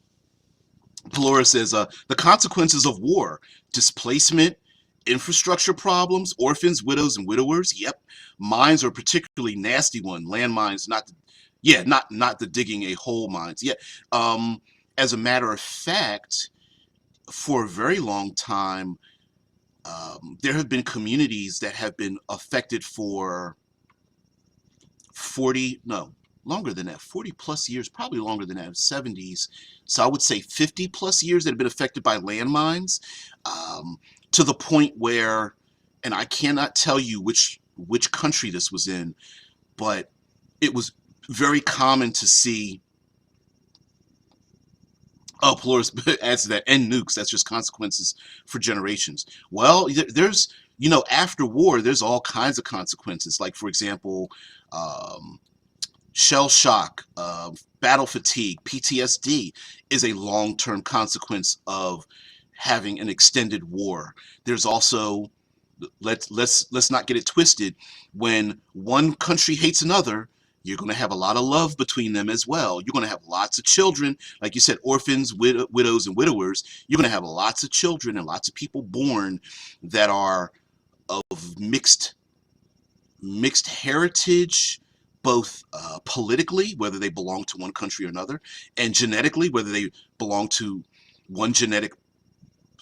Pelora says, the consequences of war, displacement, infrastructure problems, orphans, widows, and widowers. Yep. Mines are a particularly nasty one. Landmines, not the digging a hole mines. Yeah. As a matter of fact, for a very long time, there have been communities that have been affected for 40, no, longer than that, 40 plus years, probably longer than that, 70s. So I would say 50 plus years that have been affected by landmines, to the point where, and I cannot tell you which country this was in, but it was very common to see. Oh, Polaris adds to that, and nukes. That's just consequences for generations. Well, there's, after war, there's all kinds of consequences. Like, for example, um, shell shock, battle fatigue, PTSD is a long-term consequence of having an extended war. There's also, let's not get it twisted. When one country hates another, you're going to have a lot of love between them as well. You're going to have lots of children, like you said, orphans, widows, and widowers. You're going to have lots of children and lots of people born that are of mixed heritage, both politically, whether they belong to one country or another, and genetically, whether they belong to one genetic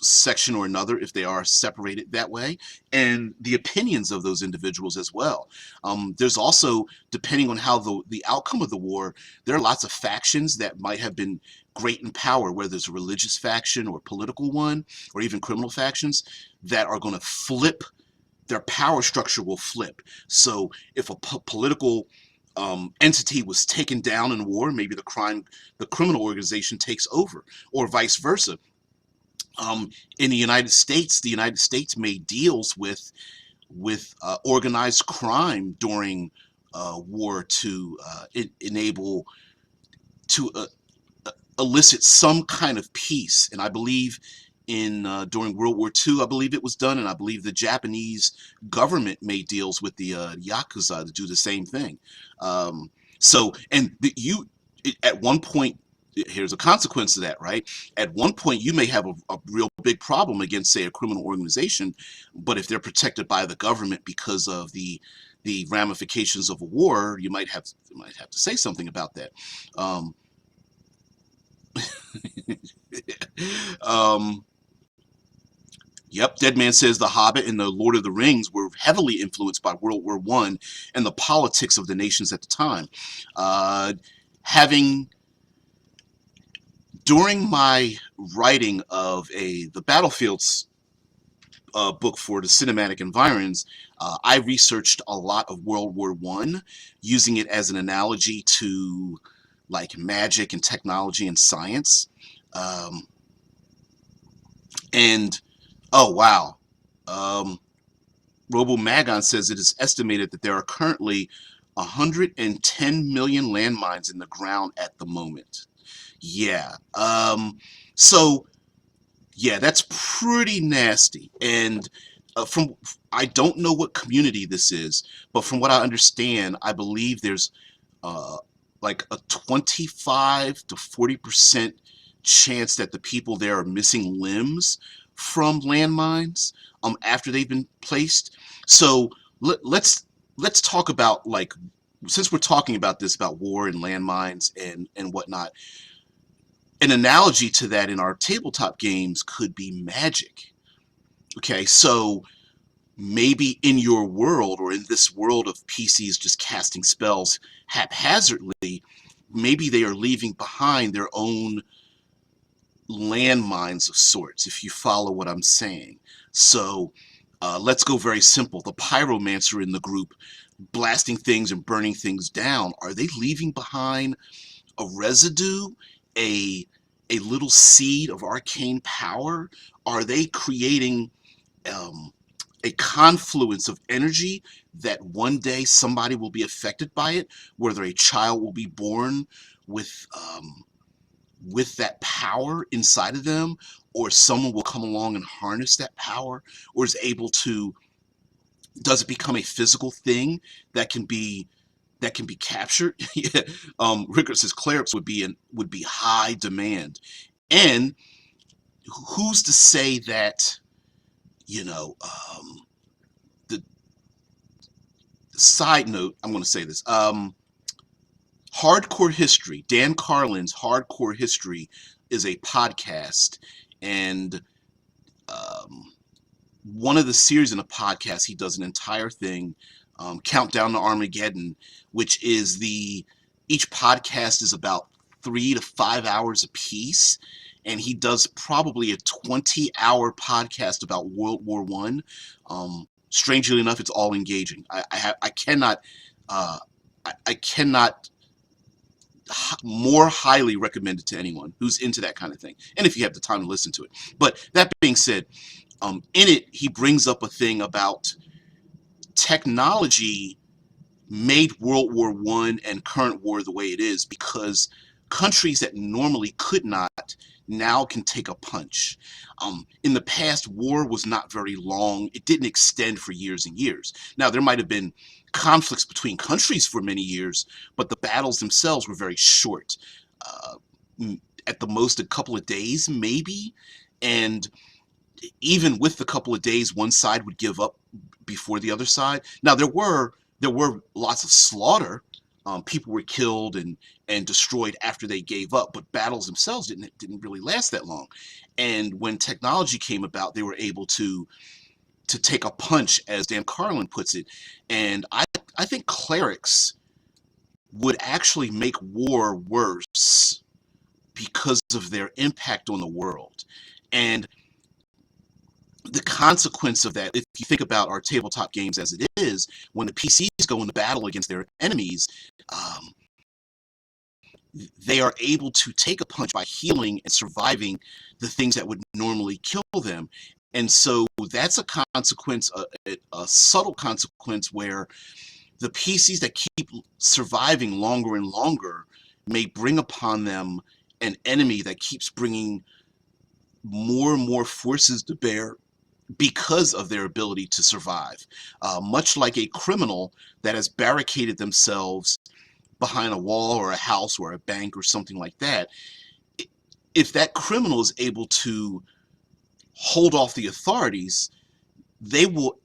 section or another, if they are separated that way, and the opinions of those individuals as well. There's also, depending on how the outcome of the war, there are lots of factions that might have been great in power, whether it's a religious faction or political one, or even criminal factions, that are going to flip. Their power structure will flip. So if a political entity was taken down in war, maybe the criminal organization takes over, or vice versa. In the United States made deals with organized crime during war to enable to elicit some kind of peace. And I believe in during World War II, I believe it was done, and I believe the Japanese government made deals with the Yakuza to do the same thing. So, and at one point, here's a consequence of that, right? At one point, you may have a real big problem against, say, a criminal organization, but if they're protected by the government because of the ramifications of a war, you might have to say something about that. um, Yep, Deadman says The Hobbit and The Lord of the Rings were heavily influenced by World War One and the politics of the nations at the time. Having During my writing of the Battlefields book for the cinematic environs, I researched a lot of World War One, using it as an analogy to like magic and technology and science. Um, and oh wow, um, Robo Magon says it is estimated that there are currently 110 million landmines in the ground at the moment. Yeah. So yeah, that's pretty nasty. And from I don't know what community this is, but from what I understand, I believe there's uh, like a 25 to 40% chance that the people there are missing limbs from landmines after they've been placed. So let's talk about, like, since we're talking about this, about war and landmines and whatnot, an analogy to that in our tabletop games could be magic. Okay, so maybe in your world, or in this world of PCs just casting spells haphazardly, maybe they are leaving behind their own landmines of sorts, if you follow what I'm saying. So let's go very simple. The pyromancer in the group, blasting things and burning things down, are they leaving behind a residue, a little seed of arcane power? Are they creating um, a confluence of energy that one day somebody will be affected by it, whether a child will be born with that power inside of them, or someone will come along and harness that power, or is able to, does it become a physical thing that can be captured? Yeah. Rickard says clerics would be high demand, and who's to say that, you know, the side note, I'm going to say this, Hardcore History, Dan Carlin's Hardcore History is a podcast, and um, one of the series in a podcast, he does an entire thing, Countdown to Armageddon, which is each podcast is about 3 to 5 hours a piece, and he does probably a 20-hour podcast about World War One. Strangely enough, it's all engaging. I cannot I cannot more highly recommend it to anyone who's into that kind of thing, and if you have the time to listen to it. But that being said, in it, he brings up a thing about technology made World War One and current war the way it is because countries that normally could not now can take a punch. In the past, war was not very long. It didn't extend for years and years. Now, there might have been conflicts between countries for many years, but the battles themselves were very short. Uh, at the most, a couple of days, maybe. And even with the couple of days, one side would give up before the other side. Now there were lots of slaughter. People were killed and destroyed after they gave up, but battles themselves didn't really last that long. And when technology came about, they were able to take a punch, as Dan Carlin puts it. And I think clerics would actually make war worse because of their impact on the world. And the consequence of that, if you think about our tabletop games as it is, when the PCs go into battle against their enemies, um, they are able to take a punch by healing and surviving the things that would normally kill them. And so that's a consequence, a subtle consequence, where the PCs that keep surviving longer and longer may bring upon them an enemy that keeps bringing more and more forces to bear because of their ability to survive. Much like a criminal that has barricaded themselves behind a wall or a house or a bank or something like that, if that criminal is able to hold off the authorities, they will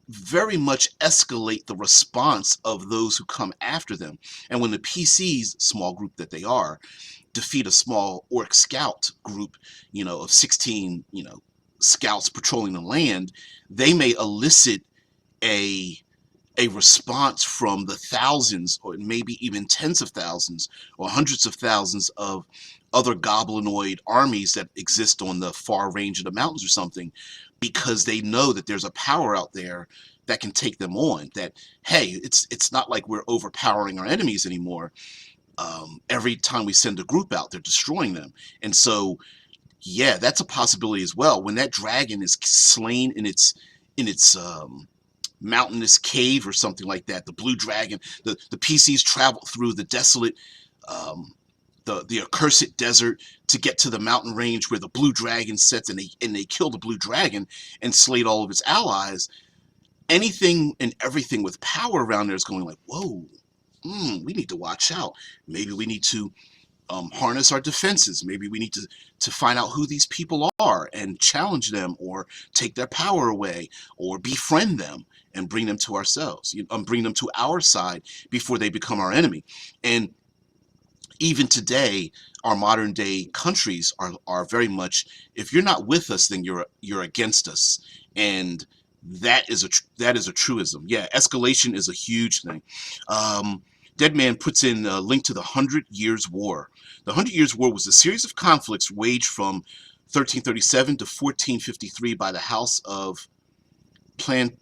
very much escalate the response of those who come after them. And when the PCs, small group that they are, defeat a small orc scout group, of 16, scouts patrolling the land, they may elicit a response from the thousands or maybe even tens of thousands or hundreds of thousands of other goblinoid armies that exist on the far range of the mountains or something, because they know that there's a power out there that can take them on. That, hey, it's not like we're overpowering our enemies anymore. Every time we send a group out, they're destroying them. And so, yeah, that's a possibility as well. When that dragon is slain in its mountainous cave or something like that, the blue dragon, the PCs travel through the desolate, um, the accursed desert to get to the mountain range where the blue dragon sits, and they kill the blue dragon and slay all of its allies. Anything and everything with power around there is going like, whoa, we need to watch out. Maybe we need to harness our defenses. Maybe we need to find out who these people are and challenge them, or take their power away, or befriend them and bring them to ourselves, bring them to our side before they become our enemy. And even today, our modern day countries are very much, if you're not with us, then you're against us. And that is a truism. Yeah, escalation is a huge thing. Dead Man puts in a link to the 100 Years' War. The 100 Years' War was a series of conflicts waged from 1337 to 1453 by the House of Plantagenet,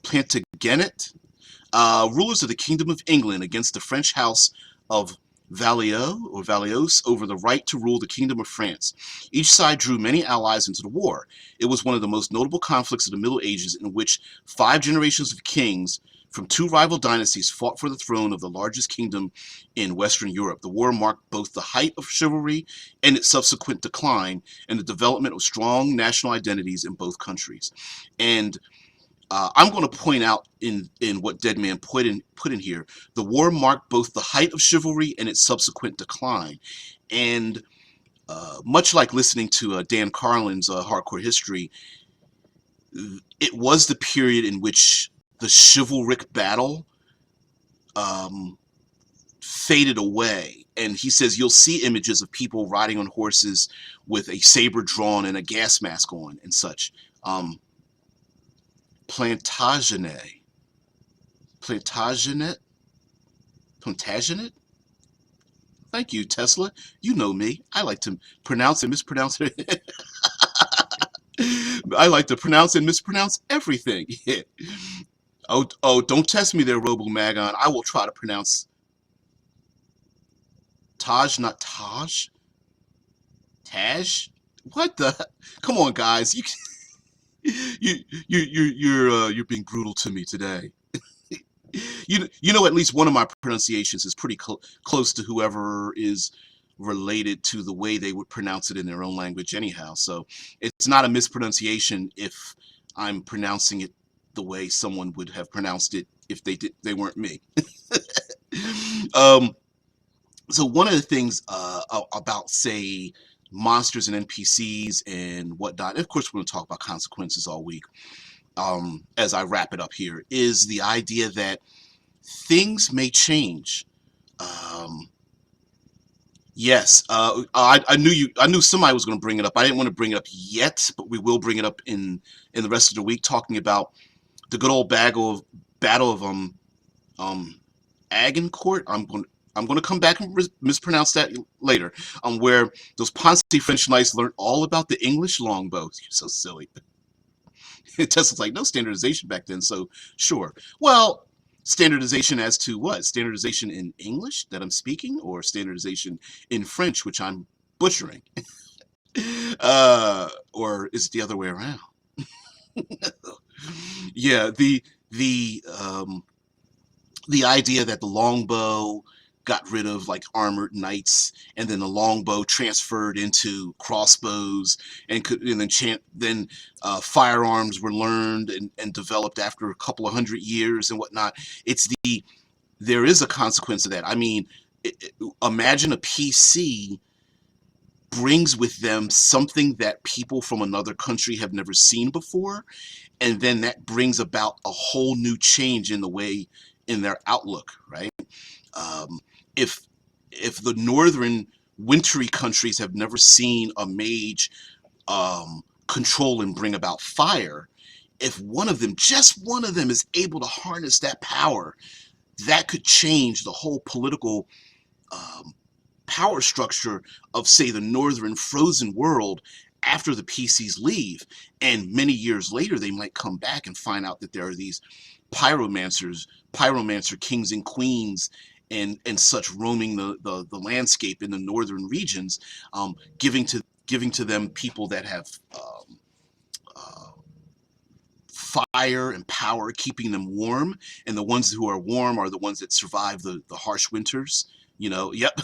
Plantagenet, rulers of the Kingdom of England, against the French House of Valios over the right to rule the Kingdom of France. Each side drew many allies into the war. It was one of the most notable conflicts of the Middle Ages, in which 5 generations of kings from 2 rival dynasties fought for the throne of the largest kingdom in Western Europe. The war marked both the height of chivalry and its subsequent decline, and the development of strong national identities in both countries. And I'm going to point out in what Deadman put in here, the war marked both the height of chivalry and its subsequent decline. And much like listening to Dan Carlin's Hardcore History, it was the period in which the chivalric battle faded away. And he says you'll see images of people riding on horses with a saber drawn and a gas mask on and such. Plantagenet. Plantagenet? Plantagenet? Thank you, Tesla. You know me. I like to pronounce and mispronounce it. I like to pronounce and mispronounce everything. Oh, don't test me there, Robo-Magon. I will try to pronounce Taj, not Taj? Taj? What the? Come on, guys. You're being brutal to me today. You know, at least one of my pronunciations is pretty close to whoever is related to the way they would pronounce it in their own language anyhow. So it's not a mispronunciation if I'm pronouncing it the way someone would have pronounced it if they weren't me. So one of the things about, say, monsters and NPCs and whatnot, and of course we're going to talk about consequences all week, as I wrap it up here, is the idea that things may change. Yes, I knew somebody was going to bring it up. I didn't want to bring it up yet, but we will bring it up in the rest of the week, talking about the good old battle of Agincourt. I'm going to come back and mispronounce that later. Where those Ponce French knights learned all about the English longbow. You're so silly. Tesla's like, no standardization back then, so sure. Well, standardization as to what? Standardization in English that I'm speaking, or standardization in French, which I'm butchering? Or is it the other way around? Yeah, the idea that the longbow got rid of like armored knights, and then the longbow transferred into crossbows, and then firearms were learned and developed after a couple of 100 years and whatnot. There is a consequence of that. I mean, imagine a PC brings with them something that people from another country have never seen before, and then that brings about a whole new change in their outlook, right? If the northern wintry countries have never seen a mage control and bring about fire, if just one of them is able to harness that power, that could change the whole political power structure of, say, the northern frozen world after the PCs leave. And many years later, they might come back and find out that there are these pyromancer kings and queens and such roaming the landscape in the northern regions, giving to them people that have fire and power, keeping them warm, and the ones who are warm are the ones that survive the harsh winters. Yep.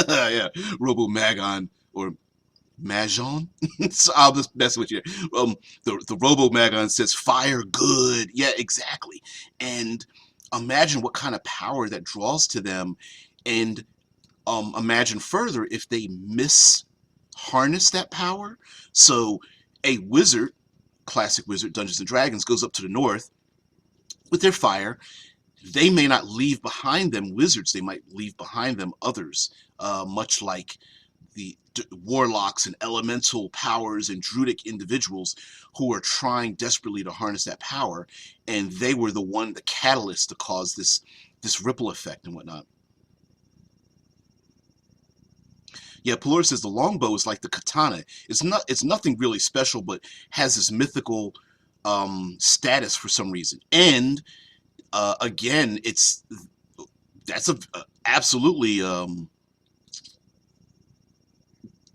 Yeah, Robo-Magon or Majon. So I'll just mess with you. The Robo-Magon says fire good. Yeah, exactly. And imagine what kind of power that draws to them, and imagine further if they harness that power. So a wizard, classic wizard, Dungeons and Dragons, goes up to the north with their fire. They may not leave behind them wizards, they might leave behind them others, much like the warlocks and elemental powers and druidic individuals who are trying desperately to harness that power, and they were the catalyst to cause this ripple effect and whatnot. Yeah, Pelor says the longbow is like the katana. It's nothing really special, but has this mythical status for some reason. And again, that's absolutely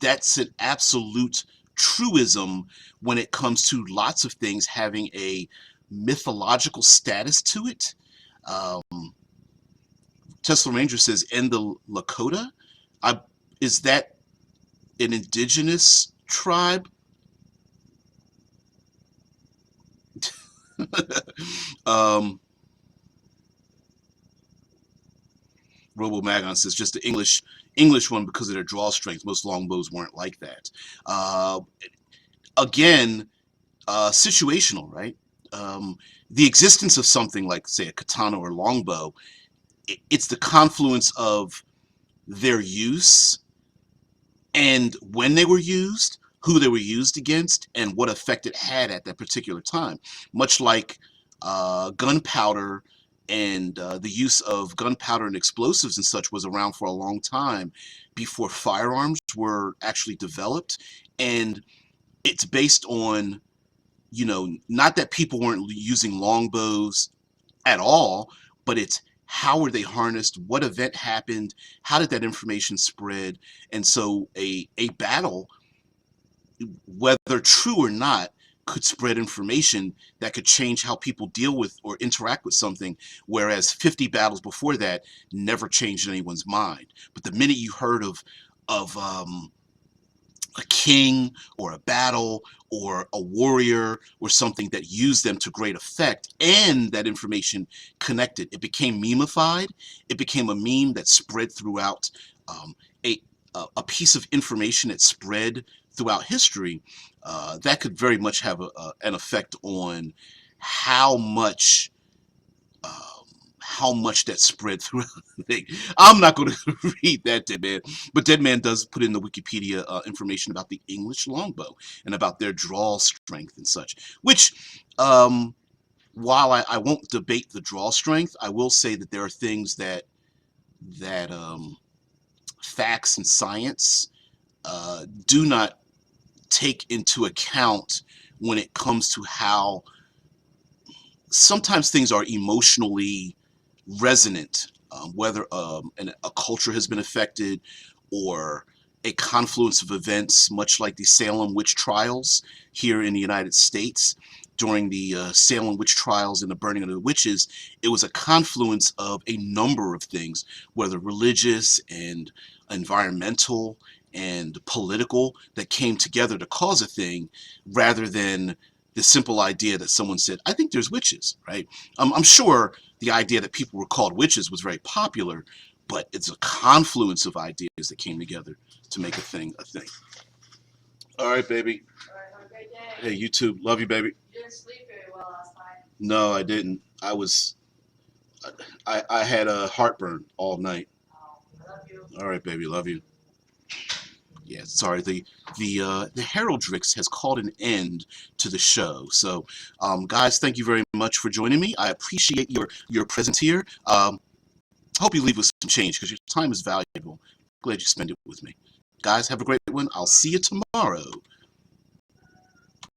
that's an absolute truism when it comes to lots of things having a mythological status to it. Um, Tesla Ranger says, "In the Lakota." I, is that an indigenous tribe? um, Robo Magon says, "Just the English one because of their draw strength. Most longbows weren't like that." Uh, Again, situational, right? The existence of something like, say, a katana or longbow, it's the confluence of their use and when they were used, who they were used against, and what effect it had at that particular time. Much like gunpowder and the use of gunpowder and explosives and such was around for a long time before firearms were actually developed. And it's based on, not that people weren't using longbows at all, but it's how were they harnessed, what event happened, how did that information spread. And so a battle, whether true or not, could spread information that could change how people deal with or interact with something, whereas 50 battles before that never changed anyone's mind. But the minute you heard of a king or a battle or a warrior or something that used them to great effect, and that information connected, it became memeified. It became a meme that spread throughout, um, a, a piece of information that spread throughout history. That could very much have an effect on how much how much that spread throughout the thing. I'm not going to read that, Dead Man, but Dead Man does put in the Wikipedia information about the English longbow and about their draw strength and such, which, while I won't debate the draw strength, I will say that there are things that facts and science do not take into account when it comes to how sometimes things are emotionally resonant, whether a culture has been affected or a confluence of events, much like the Salem witch trials here in the United States. During the Salem witch trials and the burning of the witches, it was a confluence of a number of things, whether religious and environmental and political, that came together to cause a thing, rather than the simple idea that someone said, "I think there's witches," right? I'm sure the idea that people were called witches was very popular, but it's a confluence of ideas that came together to make a thing a thing. All right, baby. All right, have a great day. Hey, you too. Love you, baby. You didn't sleep very well last night. No, I didn't. I had a heartburn all night. Oh, I love you. All right, baby. Love you. Yeah, sorry. The Heraldrix has called an end to the show. So, guys, thank you very much for joining me. I appreciate your presence here. Hope you leave with some change because your time is valuable. Glad you spend it with me. Guys, have a great one. I'll see you tomorrow.